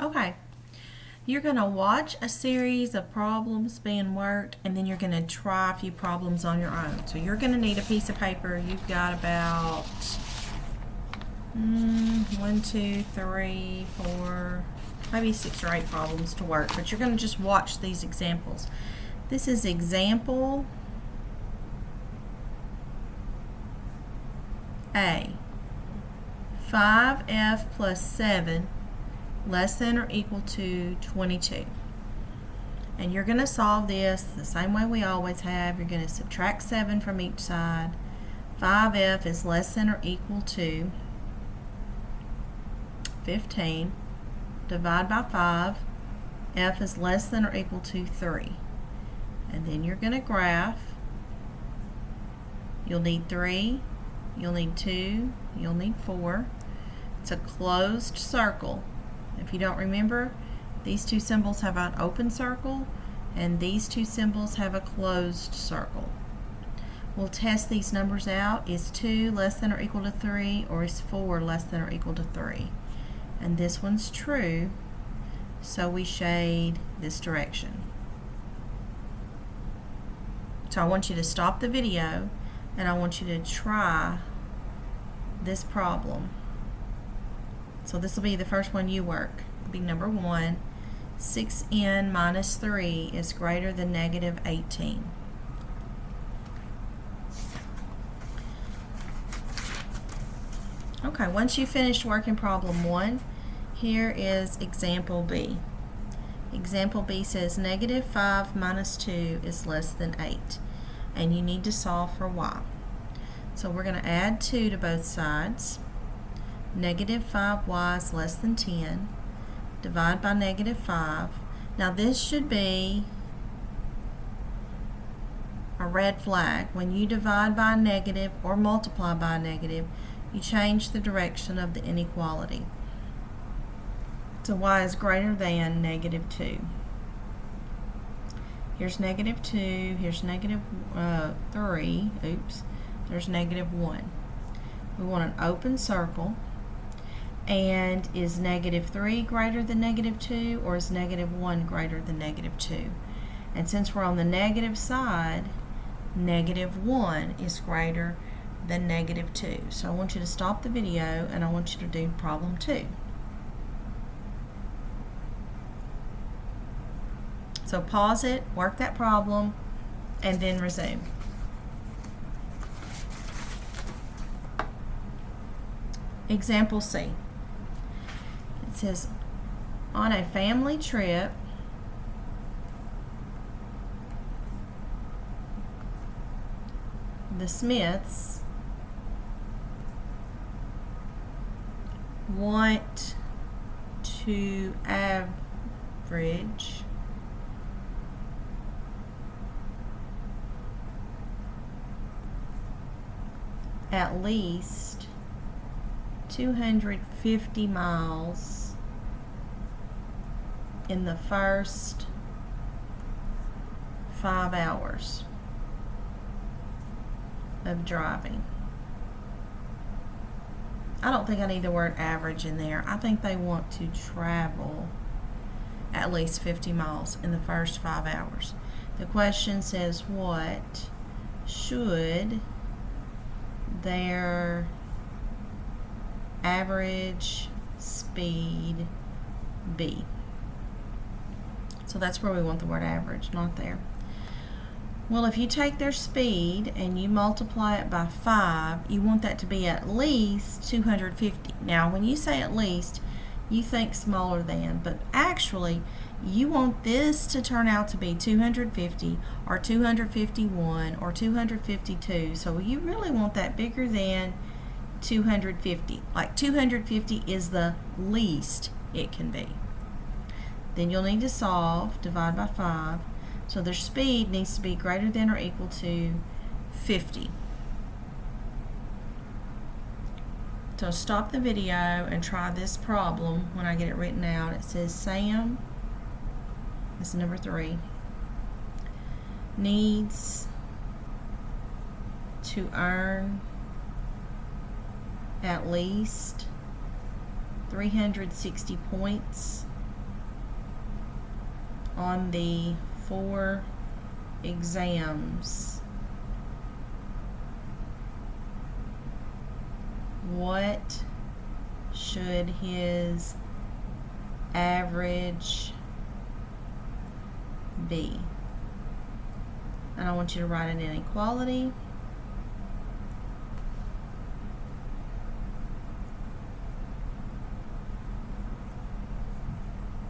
Okay, you're going to watch a series of problems being worked, and then you're going to try a few problems on your own. So you're going to need a piece of paper. You've got about 1, 2, 3, 4, maybe 6 or 8 problems to work, but you're going to just watch these examples. This is example A. 5f plus 7 less than or equal to 22. And you're going to solve this the same way we always have. You're going to subtract 7 from each side. 5f is less than or equal to 15. Divide by 5. F is less than or equal to 3. And then you're going to graph. You'll need 3. You'll need 2. You'll need 4. It's a closed circle. If you don't remember, these two symbols have an open circle and these two symbols have a closed circle. We'll test these numbers out. Is 2 less than or equal to 3, or is 4 less than or equal to 3? And this one's true, so we shade this direction. So I want you to stop the video and I want you to try this problem. So this will be the first one you work. It'll be number 1. 6n minus 3 is greater than negative 18. Okay, once you finished working problem 1, here is example B. Example B says negative 5 minus 2 is less than 8. And you need to solve for y. So we're going to add 2 to both sides. Negative 5y is less than 10. Divide by negative 5. Now this should be a red flag. When you divide by a negative or multiply by a negative, you change the direction of the inequality. So y is greater than negative 2. Here's negative 2, here's negative 3, oops, there's negative 1. We want an open circle. And is negative 3 greater than negative 2, or is negative 1 greater than negative 2? And since we're on the negative side, negative 1 is greater than negative 2. So I want you to stop the video and I want you to do problem 2. So pause it, work that problem, and then resume. Example C. It says, on a family trip, the Smiths want to average at least 250 miles in the first 5 hours of driving. I don't think I need the word average in there. I think they want to travel at least 50 miles in the first 5 hours. The question says, what should their average speed be? So that's where we want the word average, not there. Well, if you take their speed and you multiply it by 5, you want that to be at least 250. Now, when you say at least, you think smaller than, but actually, you want this to turn out to be 250 or 251 or 252. So you really want that bigger than 250. Like 250 is the least it can be. Then you'll need to solve, divide by 5. So their speed needs to be greater than or equal to 50. So stop the video and try this problem when I get it written out. It says Sam, this is number 3, needs to earn at least 360 points on the 4 exams, what should his average be? And I want you to write an inequality.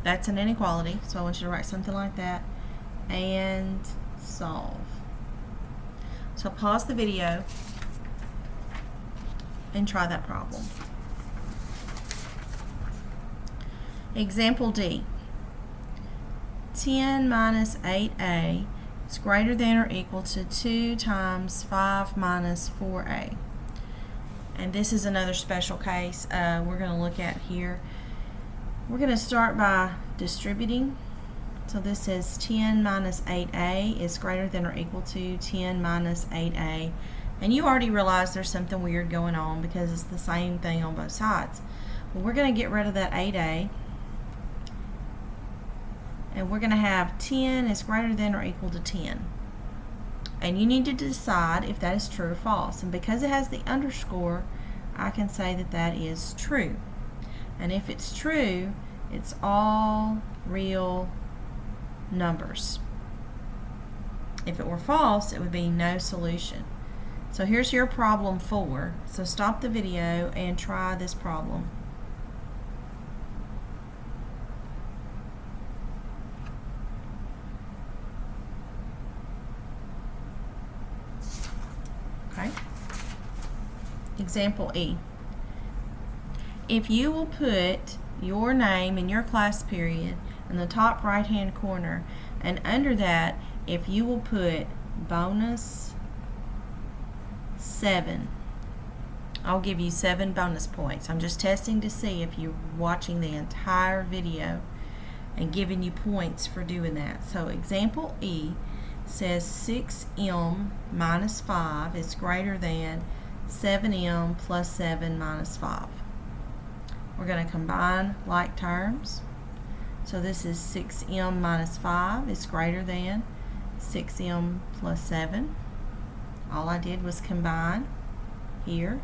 That's an inequality, so I want you to write something like that and solve. So pause the video and try that problem. Example D. 10 minus 8a is greater than or equal to 2 times 5 minus 4a. And this is another special case we're going to look at here. We're going to start by distributing. So this says 10 minus 8a is greater than or equal to 10 minus 8a. And you already realize there's something weird going on because it's the same thing on both sides. Well, we're going to get rid of that 8a. And we're going to have 10 is greater than or equal to 10. And you need to decide if that is true or false. And because it has the underscore, I can say that that is true. And if it's true, it's all real numbers. If it were false, it would be no solution. So here's your problem 4. So stop the video and try this problem. Okay. Example E. If you will put your name in your class period in the top right hand corner, and under that, if you will put bonus 7, I'll give you 7 bonus points. I'm just testing to see if you're watching the entire video and giving you points for doing that. So example E says 6m minus 5 is greater than 7m plus 7 minus 5. We're going to combine like terms. So this is 6m minus 5 is greater than 6m plus 7. All I did was combine here.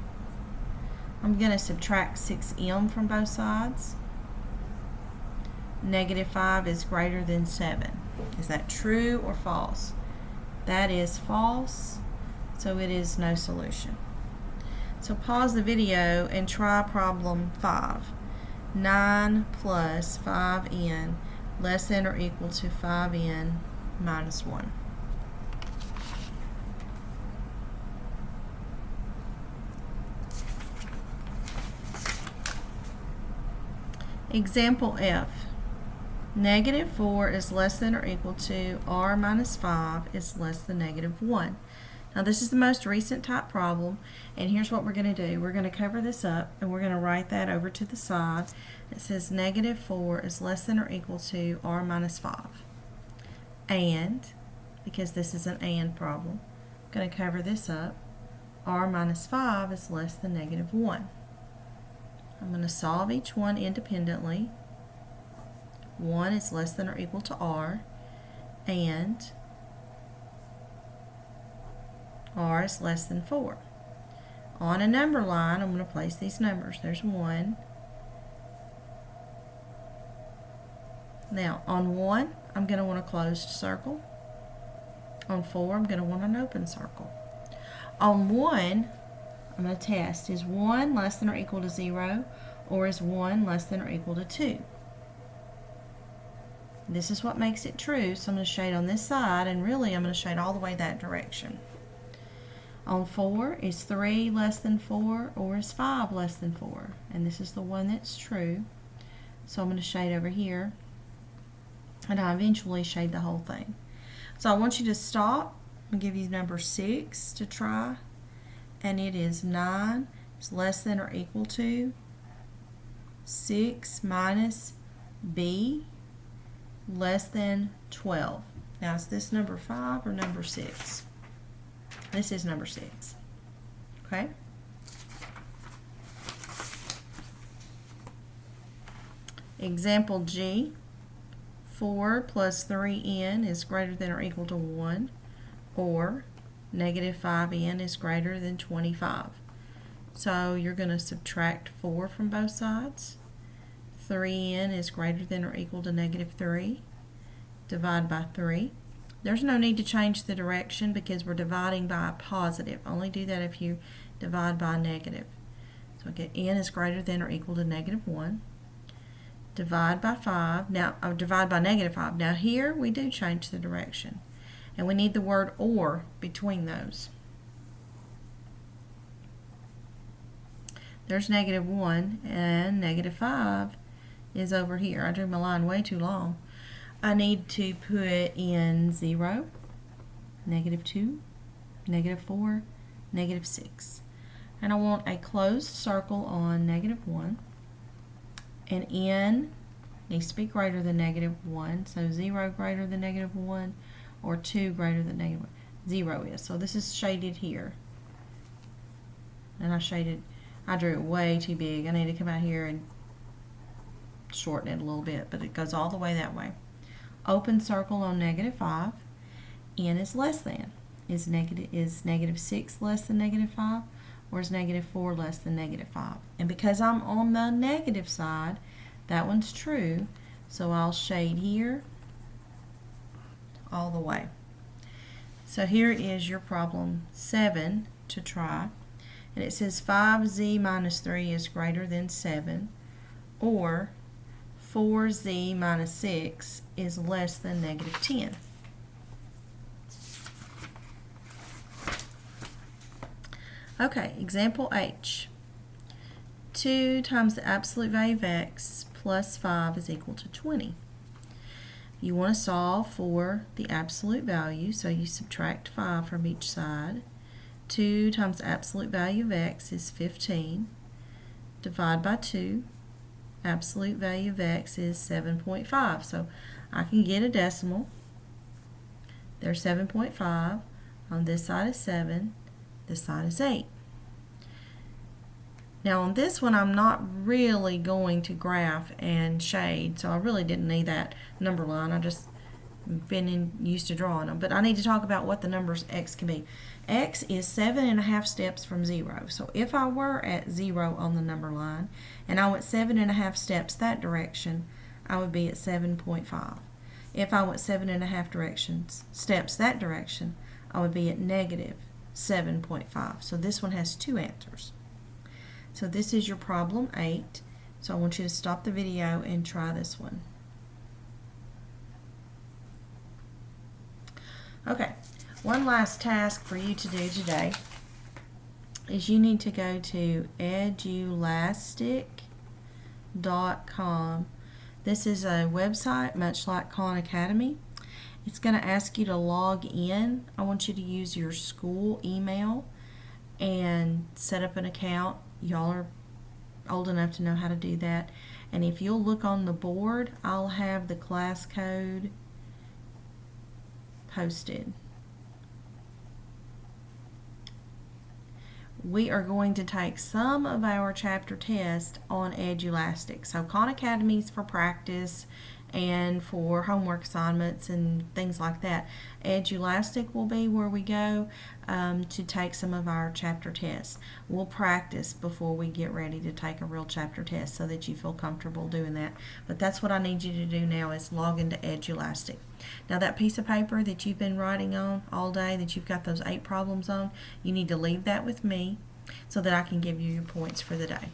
I'm going to subtract 6m from both sides. Negative 5 is greater than 7. Is that true or false? That is false, so it is no solution. So pause the video and try problem 5. 9 plus 5n less than or equal to 5n minus 1. Example F. Negative 4 is less than or equal to r minus 5 is less than negative 1. Now this is the most recent type problem, and here's what we're going to do. We're going to cover this up and we're going to write that over to the side. It says negative 4 is less than or equal to r minus 5. And, because this is an and problem, I'm going to cover this up. R minus 5 is less than negative 1. I'm going to solve each one independently. 1 is less than or equal to r, and r is less than 4. On a number line, I'm going to place these numbers. There's 1. Now, on 1, I'm going to want a closed circle. On 4, I'm going to want an open circle. On 1, I'm going to test, is 1 less than or equal to 0, or is 1 less than or equal to 2? This is what makes it true, so I'm going to shade on this side, and really I'm going to shade all the way that direction. On 4, is 3 less than 4, or is 5 less than 4? And this is the one that's true. So I'm going to shade over here, and I eventually shade the whole thing. So I want you to stop and give you number 6 to try, and it is 9 is less than or equal to 6 minus b less than 12. Now is this number 5 or number 6? This is number 6. Okay? Example G. 4 plus 3n is greater than or equal to 1, or negative 5n is greater than 25. So you're going to subtract 4 from both sides. 3n is greater than or equal to negative 3. Divide by 3. There's no need to change the direction because we're dividing by a positive. Only do that if you divide by a negative. So I get n is greater than or equal to negative 1. Divide by 5. Now, divide by negative 5. Now here we do change the direction. And we need the word or between those. There's negative 1 and negative 5 is over here. I drew my line way too long. I need to put in 0, negative 2, negative 4, negative 6. And I want a closed circle on negative 1. And n needs to be greater than negative 1. So 0 greater than negative 1 or 2 greater than negative 1. 0 is. So this is shaded here. And I drew it way too big. I need to come out here and shorten it a little bit, but it goes all the way that way. Open circle on negative 5. N is less than. Is negative 6 less than negative 5? Or is negative 4 less than negative 5? And because I'm on the negative side, that one's true. So I'll shade here all the way. So here is your problem 7 to try. And it says 5z minus 3 is greater than 7. Or 4z minus 6 is less than negative 10. Okay, example H. 2 times the absolute value of x plus 5 is equal to 20. You want to solve for the absolute value, so you subtract 5 from each side. 2 times the absolute value of x is 15. Divide by 2. Absolute value of x is 7.5. So I can get a decimal. There's 7.5. On this side is 7. This side is 8. Now on this one I'm not really going to graph and shade, so I really didn't need that number line. I just been used to drawing them. But I need to talk about what the numbers x can be. X is 7.5 steps from 0. So if I were at 0 on the number line and I went 7.5 steps that direction, I would be at 7.5. If I went 7.5 steps that direction, I would be at negative 7.5. So this one has two answers. So this is your problem 8. So I want you to stop the video and try this one. Okay, one last task for you to do today is you need to go to edulastic.com. This is a website much like Khan Academy. It's going to ask you to log in. I want you to use your school email and set up an account. Y'all are old enough to know how to do that. And if you'll look on the board, I'll have the class code posted. We are going to take some of our chapter tests on Edulastic. So Khan Academy is for practice and for homework assignments and things like that. Edulastic will be where we go to take some of our chapter tests. We'll practice before we get ready to take a real chapter test so that you feel comfortable doing that. But that's what I need you to do now is log into Edulastic. Now that piece of paper that you've been writing on all day, that you've got those 8 problems on, you need to leave that with me so that I can give you your points for the day.